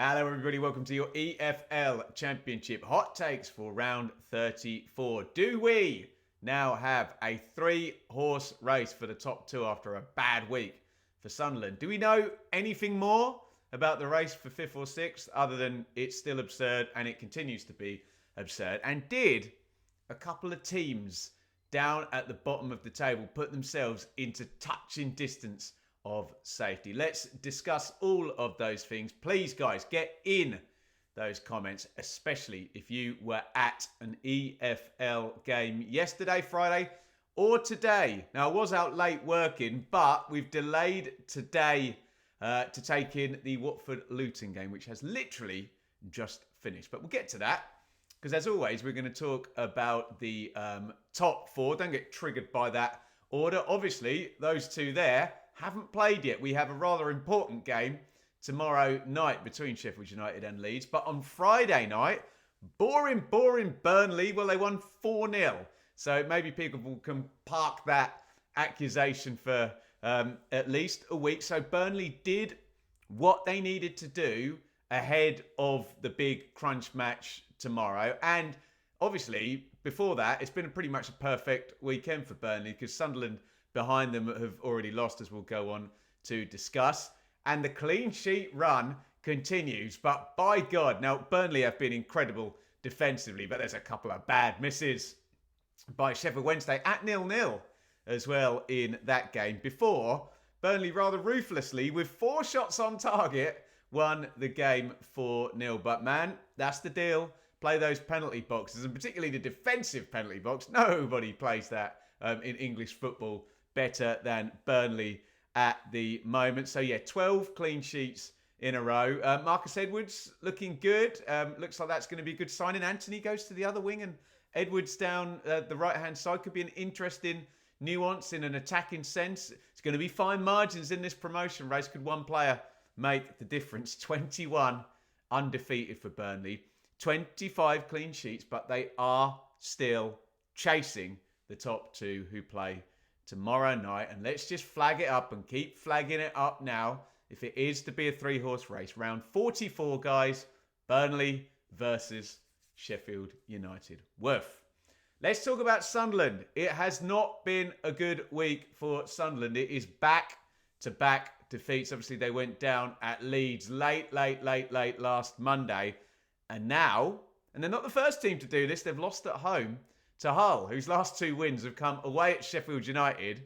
Hello everybody, welcome to your EFL Championship hot takes for round 34. Do we now have a 3-horse race for the top two after a bad week for Sunderland? Do we know anything more about the race for 5th or 6th other than it's still absurd and it continues to be absurd? And did a couple of teams down at the bottom of the table put themselves into touching distance of safety? Let's discuss all of those things. Please, guys, get in those comments, especially if you were at an EFL game yesterday, Friday, or today. Now, I was out late working, but we've delayed today to take in the Watford-Luton game, which has literally just finished. But we'll get to that, because as always, we're going to talk about the top four. Don't get triggered by that order. Obviously, those two there haven't played yet. We have a rather important game tomorrow night between Sheffield United and Leeds. But on Friday night, boring Burnley. Well, they won 4-0. So maybe people can park that accusation for at least a week. So Burnley did what they needed to do ahead of the big crunch match tomorrow. And obviously, before that, it's been pretty much a perfect weekend for Burnley because Sunderland behind them have already lost, as we'll go on to discuss. And the clean sheet run continues. But by God, now Burnley have been incredible defensively, but there's a couple of bad misses by Sheffield Wednesday at 0-0 as well in that game. Before, Burnley rather ruthlessly, with 4 shots on target, won the game 4-0. But man, that's the deal. Play those penalty boxes, and particularly the defensive penalty box. Nobody plays that in English football better than Burnley at the moment. So yeah, 12 clean sheets in a row. Marcus Edwards looking good. Looks like that's going to be a good signing. Anthony goes to the other wing and Edwards down the right-hand side. Could be an interesting nuance in an attacking sense. It's going to be fine margins in this promotion race. Could one player make the difference? 21 undefeated for Burnley. 25 clean sheets, but they are still chasing the top two who play tomorrow night. And let's just flag it up and keep flagging it up now. If it is to be a 3-horse race, round 44, guys, Burnley versus Sheffield United. Woof. Let's talk about Sunderland. It has not been a good week for Sunderland. It is back-to-back defeats. Obviously, they went down at Leeds late last Monday. And now, and they're not the first team to do this, they've lost at home to Hull, whose last 2 wins have come away at Sheffield United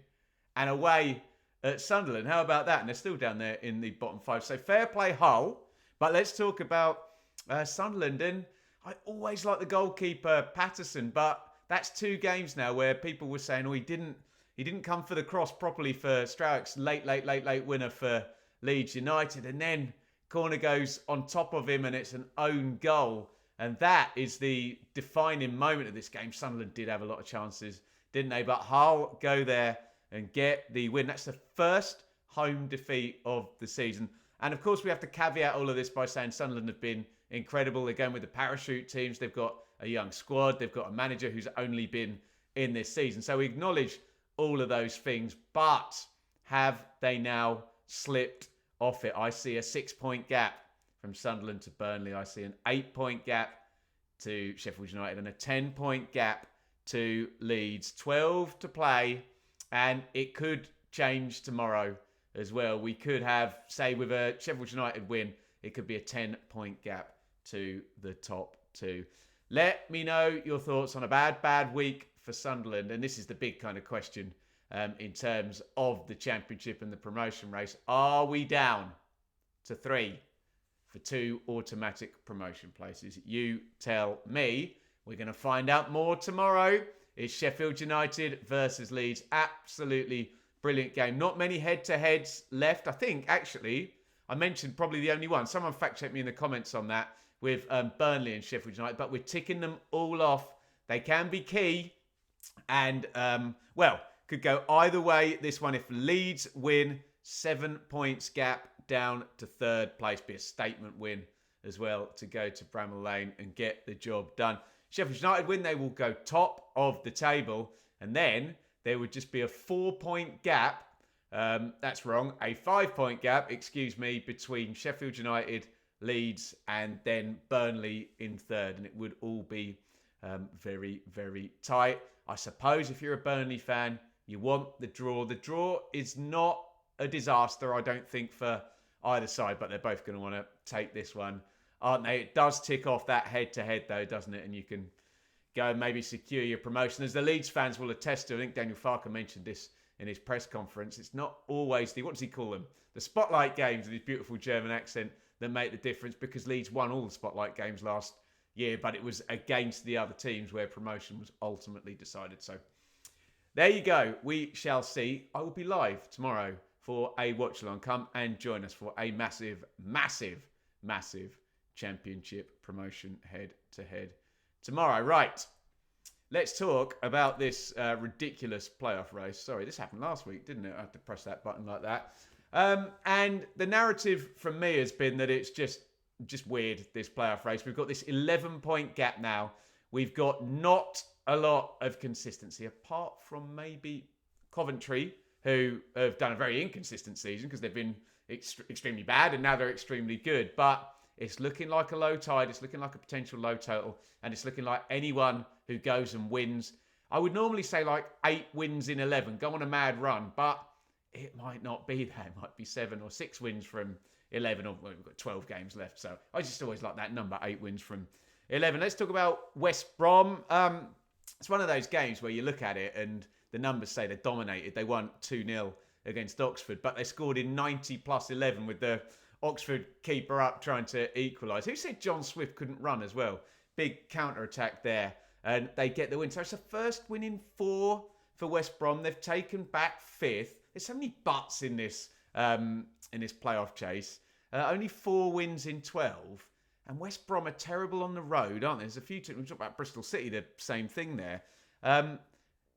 and away at Sunderland. How about that? And they're still down there in the bottom 5. So fair play, Hull. But let's talk about Sunderland. And I always like the goalkeeper, Mattheson, but that's 2 games now where people were saying, oh, he didn't come for the cross properly for Strauch's late winner for Leeds United. And then corner goes on top of him and it's an own goal. And that is the defining moment of this game. Sunderland did have a lot of chances, didn't they? But Hull go there and get the win. That's the first home defeat of the season. And of course, we have to caveat all of this by saying Sunderland have been incredible. They're going with the parachute teams. They've got a young squad. They've got a manager who's only been in this season. So we acknowledge all of those things. But have they now slipped off it? I see a 6-point gap from Sunderland to Burnley. I see an 8-point gap to Sheffield United and a 10-point gap to Leeds. 12 to play, and it could change tomorrow as well. We could have, say, with a Sheffield United win, it could be a 10-point gap to the top 2. Let me know your thoughts on a bad week for Sunderland. And this is the big kind of question in terms of the championship and the promotion race. Are we down to 3 for 2 automatic promotion places? You tell me. We're going to find out more tomorrow. It's Sheffield United versus Leeds. Absolutely brilliant game. Not many head-to-heads left. I think, actually, I mentioned probably the only one. Someone fact-checked me in the comments on that with Burnley and Sheffield United. But we're ticking them all off. They can be key. And, well, could go either way. This one, if Leeds win, 7 points gap down to 3rd place. Be a statement win as well to go to Bramall Lane and get the job done. Sheffield United win, they will go top of the table. And then there would just be a 4-point gap. That's wrong. A 5-point gap, excuse me, between Sheffield United Leeds, and then Burnley in third. And it would all be very, very tight. I suppose if you're a Burnley fan, you want the draw. The draw is not a disaster, I don't think, for either side, but they're both going to want to take this one, aren't they? It does tick off that head-to-head, though, doesn't it? And you can go and maybe secure your promotion. As the Leeds fans will attest to, I think Daniel Farke mentioned this in his press conference, it's not always what does he call them? The spotlight games with his beautiful German accent that make the difference, because Leeds won all the spotlight games last year, but it was against the other teams where promotion was ultimately decided. So there you go. We shall see. I will be live tomorrow for a watch-along. Come and join us for a massive, massive, massive championship promotion head-to-head tomorrow. Right. Let's talk about this ridiculous playoff race. Sorry, this happened last week, didn't it? I had to press that button like that. And the narrative from me has been that it's just weird, this playoff race. We've got this 11-point gap now. We've got not a lot of consistency, apart from maybe Coventry, who have done a very inconsistent season because they've been extremely bad and now they're extremely good. But it's looking like a low tide. It's looking like a potential low total. And it's looking like anyone who goes and wins. I would normally say like 8 wins in 11. Go on a mad run. But it might not be that. It might be 7 or 6 wins from 11. Or well, we've got 12 games left. So I just always like that number, 8 wins from 11. Let's talk about West Brom. It's one of those games where you look at it and the numbers say they're dominated. They won 2-0 against Oxford, but they scored in 90 plus 11 with the Oxford keeper up trying to equalise. Who said John Swift couldn't run as well? Big counter-attack there. And they get the win. So it's the first win in 4 for West Brom. They've taken back 5th. There's so many buts in this playoff chase. Only 4 wins in 12. And West Brom are terrible on the road, aren't they? There's a few teams. We talk about Bristol City, the same thing there.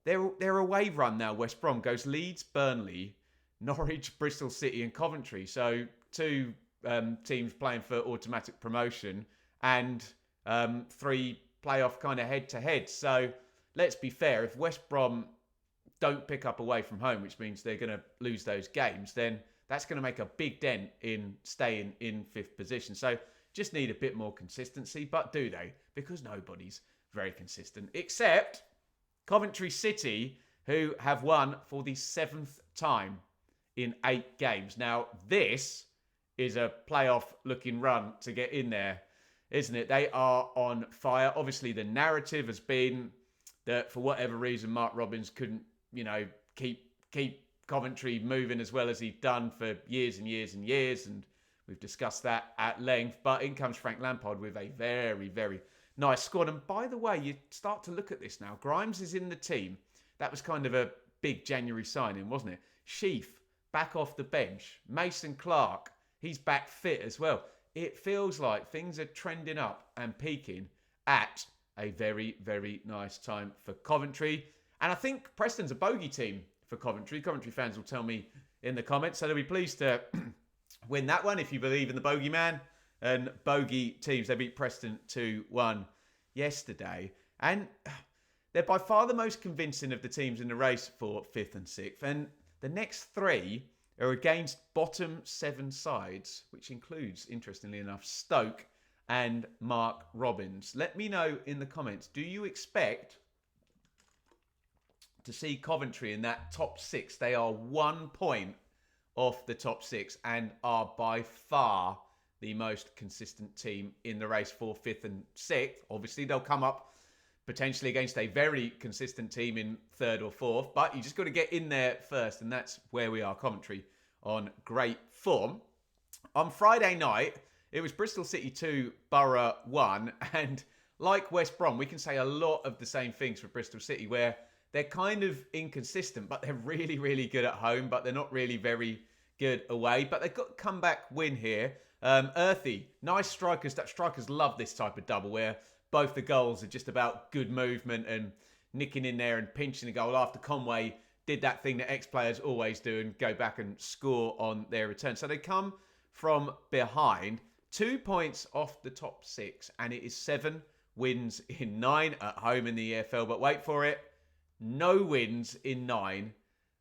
Their away run now, West Brom, goes Leeds, Burnley, Norwich, Bristol City and Coventry. So 2 teams playing for automatic promotion and 3 playoff kind of head-to-head. So let's be fair. If West Brom don't pick up away from home, which means they're going to lose those games, then that's going to make a big dent in staying in 5th position. So just need a bit more consistency. But do they? Because nobody's very consistent, except Coventry City, who have won for the 7th time in 8 games. Now, this is a playoff-looking run to get in there, isn't it? They are on fire. Obviously, the narrative has been that for whatever reason, Mark Robins couldn't, keep Coventry moving as well as he'd done for years and years and years. And we've discussed that at length. But in comes Frank Lampard with a very, very nice squad. And by the way, you start to look at this now. Grimes is in the team. That was kind of a big January signing, wasn't it? Sheaf, back off the bench. Mason Clark, he's back fit as well. It feels like things are trending up and peaking at a very, very nice time for Coventry. And I think Preston's a bogey team for Coventry. Coventry fans will tell me in the comments. So they'll be pleased to win that one if you believe in the bogey man. And bogey teams, they beat Preston 2-1 yesterday. And they're by far the most convincing of the teams in the race for 5th and 6th. And the next 3 are against bottom 7 sides, which includes, interestingly enough, Stoke and Mark Robins. Let me know in the comments, do you expect to see Coventry in that top 6? They are 1 point off the top 6 and are by far the most consistent team in the race for 5th and 6th. Obviously, they'll come up potentially against a very consistent team in 3rd or 4th, but you just got to get in there first, and that's where we are. Coventry on great form. On Friday night, it was Bristol City 2, Borough 1, and like West Brom, we can say a lot of the same things for Bristol City, where they're kind of inconsistent, but they're really, really good at home, but they're not really very good away. But they've got a comeback win here. Earthy, nice strikers. That strikers love this type of double where both the goals are just about good movement and nicking in there and pinching a goal after Conway did that thing that ex-players always do and go back and score on their return. So they come from behind, 2 points off the top 6, and it is 7 wins in 9 at home in the EFL. But wait for it, no wins in 9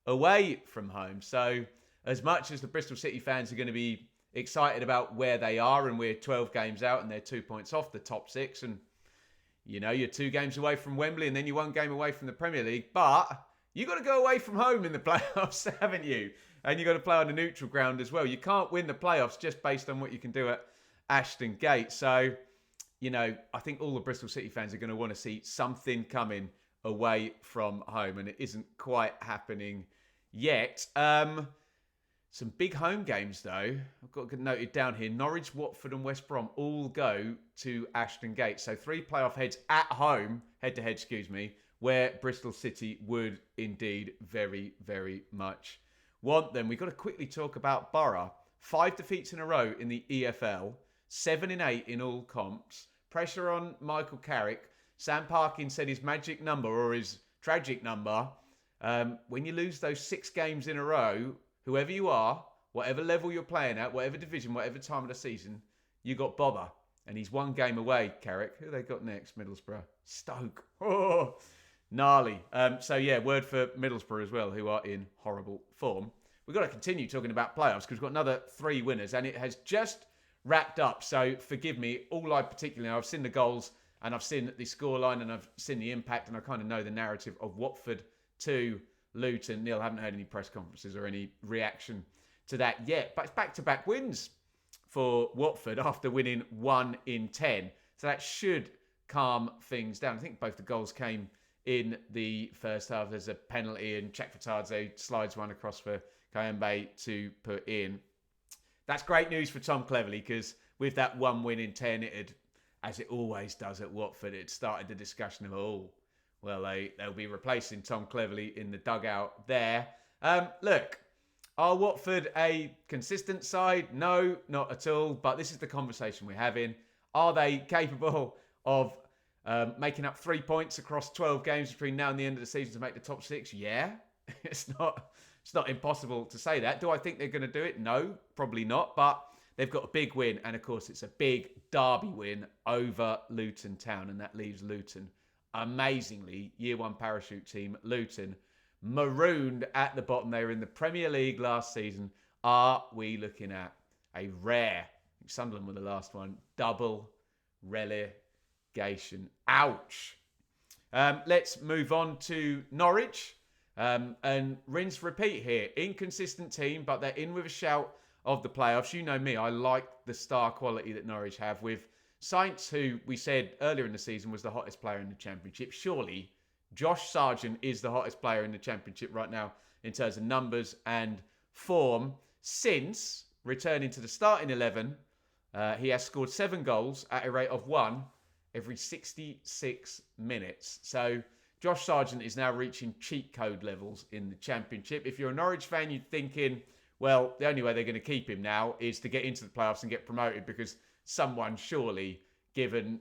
away from home. So as much as the Bristol City fans are going to be excited about where they are, and we're 12 games out and they're 2 points off the top 6. And, you know, you're 2 games away from Wembley and then you're 1 game away from the Premier League. But you've got to go away from home in the playoffs, haven't you? And you've got to play on a neutral ground as well. You can't win the playoffs just based on what you can do at Ashton Gate. So, you know, I think all the Bristol City fans are going to want to see something coming away from home. And it isn't quite happening yet. Some big home games, though. I've got it noted down here. Norwich, Watford and West Brom all go to Ashton Gate. So 3 playoff heads at home, head-to-head, where Bristol City would indeed very, very much want them. We've got to quickly talk about Borough. 5 defeats in a row in the EFL. 7 in 8 in all comps. Pressure on Michael Carrick. Sam Parkin said his magic number, or his tragic number, when you lose those 6 games in a row, whoever you are, whatever level you're playing at, whatever division, whatever time of the season, you got bother. And he's 1 game away, Carrick. Who they got next? Middlesbrough. Stoke. Oh, gnarly. So yeah, word for Middlesbrough as well, who are in horrible form. We've got to continue talking about playoffs because we've got another 3 winners and it has just wrapped up. So forgive me, all I particularly know, I've seen the goals and I've seen the scoreline and I've seen the impact and I kind of know the narrative of Watford to Luton. Neil, I haven't heard any press conferences or any reaction to that yet. But it's back-to-back wins for Watford after winning 1 in 10. So that should calm things down. I think both the goals came in the first half. There's a penalty and Chakvetadze slides one across for Kayembe to put in. That's great news for Tom Cleverley because with that 1 win in 10, it had, as it always does at Watford, it started the discussion of, well, they'll be replacing Tom Cleverley in the dugout there. Look, are Watford a consistent side? No, not at all. But this is the conversation we're having. Are they capable of making up 3 points across 12 games between now and the end of the season to make the top 6? Yeah. It's not impossible to say that. Do I think they're going to do it? No, probably not. But they've got a big win. And, of course, it's a big Derby win over Luton Town. And that leaves Luton, amazingly, year 1 parachute team, Luton, marooned at the bottom. They were in the Premier League last season. Are we looking at a rare, Sunderland were the last one, double relegation? Ouch. Let's move on to Norwich. And rinse repeat here. Inconsistent team, but they're in with a shout of the playoffs. You know me, I like the star quality that Norwich have with Saints, who we said earlier in the season was the hottest player in the Championship. Surely Josh Sargent is the hottest player in the Championship right now in terms of numbers and form. Since returning to the starting 11, he has scored 7 goals at a rate of 1 every 66 minutes. So Josh Sargent is now reaching cheat code levels in the Championship. If you're a Norwich fan, you're thinking, well, the only way they're going to keep him now is to get into the playoffs and get promoted because someone surely, given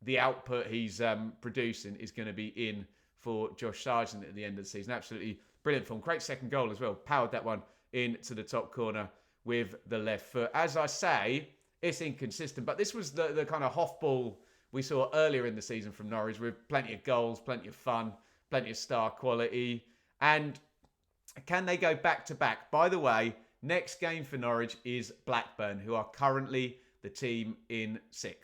the output he's producing, is going to be in for Josh Sargent at the end of the season. Absolutely brilliant form. Great second goal as well. Powered that one into the top corner with the left foot. As I say, it's inconsistent, but this was the kind of Hoff-ball we saw earlier in the season from Norwich with plenty of goals, plenty of fun, plenty of star quality. And can they go back-to-back? By the way, next game for Norwich is Blackburn, who are currently the team in 6th.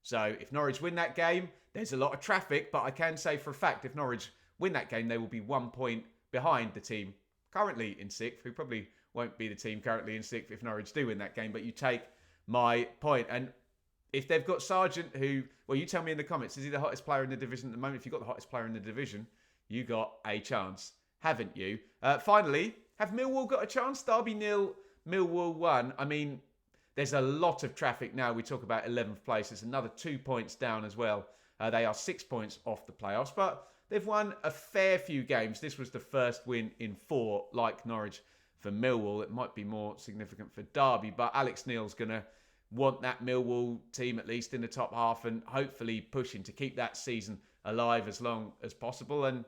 So if Norwich win that game, there's a lot of traffic, but I can say for a fact, if Norwich win that game, they will be 1 point behind the team currently in 6th, who probably won't be the team currently in 6th if Norwich do win that game, but you take my point. And if they've got Sargent, who, well, you tell me in the comments, is he the hottest player in the division at the moment? If you've got the hottest player in the division, you got a chance, haven't you? Finally, have Millwall got a chance? Derby 0, Millwall 1. I mean, there's a lot of traffic now. We talk about 11th place. It's another 2 points down as well. They are 6 points off the playoffs, but they've won a fair few games. This was the first win in 4, like Norwich for Millwall. It might be more significant for Derby, but Alex Neil's going to want that Millwall team at least in the top half and hopefully pushing to keep that season alive as long as possible. And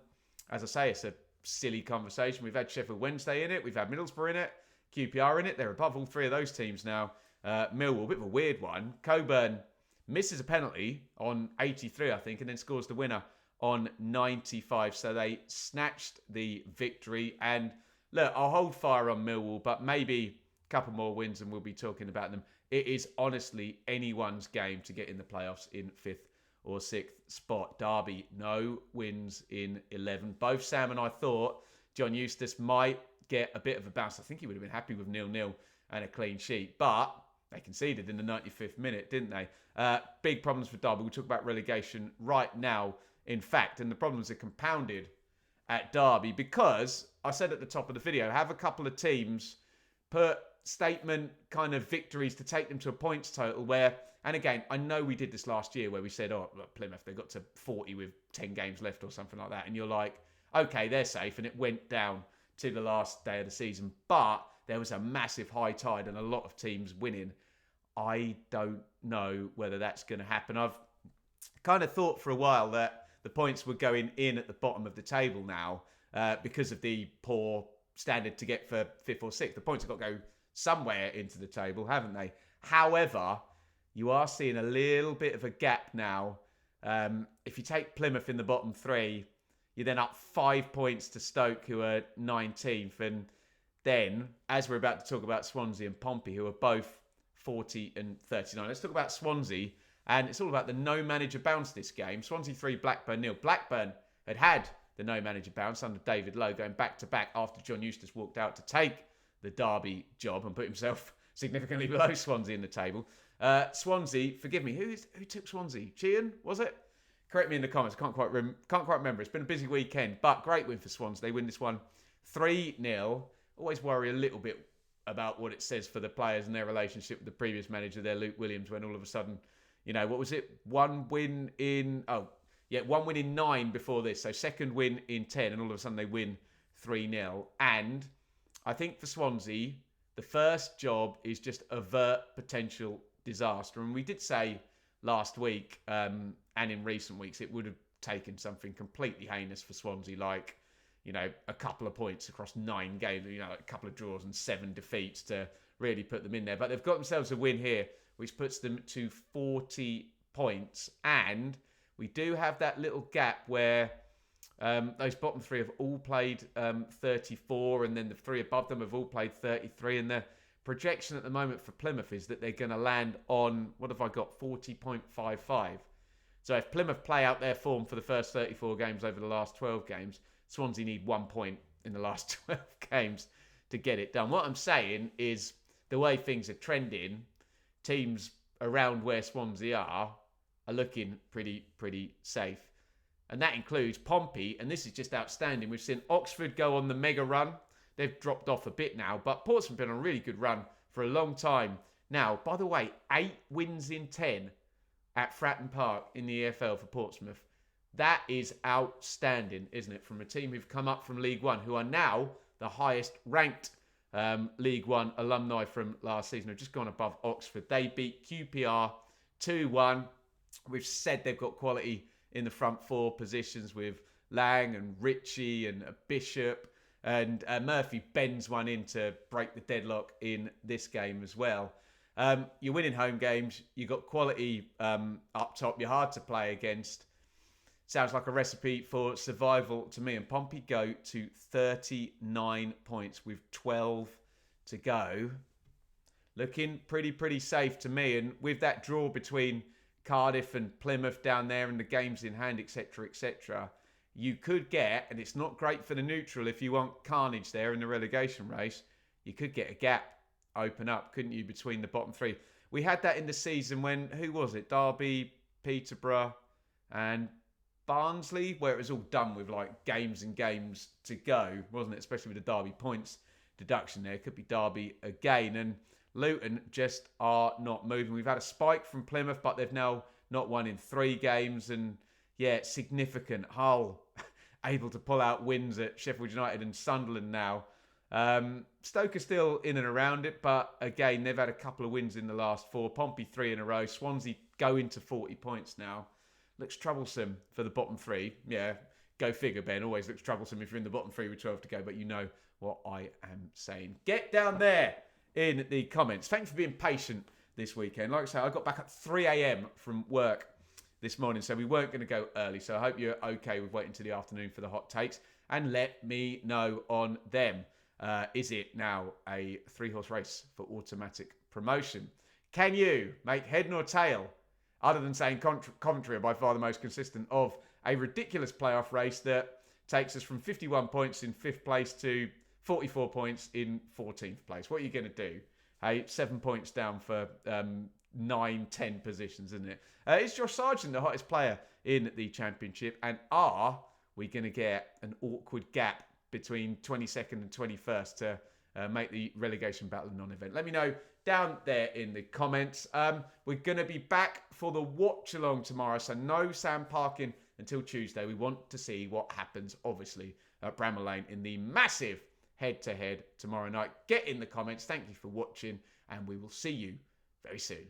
as I say, it's a silly conversation. We've had Sheffield Wednesday in it. We've had Middlesbrough in it. QPR in it. They're above all 3 of those teams now. Millwall, a bit of a weird one. Coburn misses a penalty on 83, I think, and then scores the winner on 95. So they snatched the victory. And look, I'll hold fire on Millwall, but maybe couple more wins and we'll be talking about them. It is honestly anyone's game to get in the playoffs in 5th or 6th spot. Derby, no wins in 11. Both Sam and I thought John Eustace might get a bit of a bounce. I think he would have been happy with 0-0 and a clean sheet. But they conceded in the 95th minute, didn't they? Big problems for Derby. We'll talk about relegation right now, in fact. And the problems are compounded at Derby because, I said at the top of the video, have a couple of teams put statement kind of victories to take them to a points total where, and again, I know we did this last year where we said, oh, look, Plymouth, they got to 40 with 10 games left or something like that. And you're like, okay, they're safe. And it went down to the last day of the season. But there was a massive high tide and a lot of teams winning. I don't know whether that's going to happen. I've kind of thought for a while that the points were going in at the bottom of the table now because of the poor standard to get for 5th or 6th. The points have got to go somewhere into the table, haven't they? However, you are seeing a little bit of a gap now. If you take Plymouth in the bottom 3, you're then up 5 points to Stoke, who are 19th. And then, as we're about to talk about Swansea and Pompey, who are both 40 and 39. Let's talk about Swansea. And it's all about the no manager bounce this game. Swansea 3, Blackburn 0. Blackburn had the no manager bounce under David Lowe, going back to back after John Eustace walked out to take the Derby job and put himself significantly below Swansea in the table. Swansea, forgive me, who took Swansea? Iain, was it? Correct me in the comments. Can't quite remember. It's been a busy weekend, but great win for Swansea. They win this one 3-0. Always worry a little bit about what it says for the players and their relationship with the previous manager there, Luke Williams, when all of a sudden, you know, what was it? One win in 9 before this. So second win in 10, and all of a sudden they win 3-0. And I think for Swansea, the first job is just avert potential disaster. And we did say last week and in recent weeks, it would have taken something completely heinous for Swansea, like, you know, a couple of points across 9 games, you know, a couple of draws and 7 defeats to really put them in there. But they've got themselves a win here, which puts them to 40 points. And we do have that little gap where those bottom 3 have all played 34, and then the 3 above them have all played 33. And the projection at the moment for Plymouth is that they're going to land on, what have I got, 40.55. So if Plymouth play out their form for the first 34 games over the last 12 games, Swansea need 1 point in the last 12 games to get it done. What I'm saying is the way things are trending, teams around where Swansea are looking pretty safe. And that includes Pompey, and this is just outstanding. We've seen Oxford go on the mega run. They've dropped off a bit now, but Portsmouth have been on a really good run for a long time. Now, by the way, 8 wins in 10 at Fratton Park in the EFL for Portsmouth. That is outstanding, isn't it? From a team who've come up from League One, who are now the highest ranked League One alumni from last season, have just gone above Oxford. They beat QPR 2-1. We've said they've got quality in the front 4 positions with Lang and Ritchie and Bishop. And Murphy bends one in to break the deadlock in this game as well. You're winning home games. You've got quality up top. You're hard to play against. Sounds like a recipe for survival to me. And Pompey go to 39 points with 12 to go. Looking pretty safe to me. And with that draw between Cardiff and Plymouth down there and the games in hand, etc., you could get, and it's not great for the neutral if you want carnage there in the relegation race, you could get a gap open up, couldn't you, between the bottom 3. We had that in the season when, who was it? Derby, Peterborough and Barnsley, where it was all done with like games and games to go, wasn't it? Especially with the Derby points deduction there. It could be Derby again. And Luton just are not moving. We've had a spike from Plymouth, but they've now not won in 3 games. And yeah, it's significant. Hull able to pull out wins at Sheffield United and Sunderland now. Stoke are still in and around it, but again, they've had a couple of wins in the last 4. Pompey 3 in a row. Swansea going to 40 points now. Looks troublesome for the bottom 3. Yeah, go figure, Ben. Always looks troublesome if you're in the bottom 3 with 12 to go, but you know what I am saying. Get down there in the comments. Thanks for being patient this weekend. Like I say, I got back at 3 a.m. from work this morning, so we weren't going to go early. So I hope you're okay with waiting till the afternoon for the hot takes, and let me know on them. Is it now a 3-horse race for automatic promotion? Can you make head nor tail, other than saying Coventry are by far the most consistent, of a ridiculous playoff race that takes us from 51 points in 5th place to 44 points in 14th place? What are you going to do? Hey, 7 points down for 9-10 positions, isn't it? Is Josh Sargent the hottest player in the Championship? And are we going to get an awkward gap between 22nd and 21st to make the relegation battle a non-event? Let me know down there in the comments. We're going to be back for the watch along tomorrow, so no Sam Parkin until Tuesday. We want to see what happens, obviously, at Bramall Lane in the massive head-to-head tomorrow night. Get in the comments. Thank you for watching, and we will see you very soon.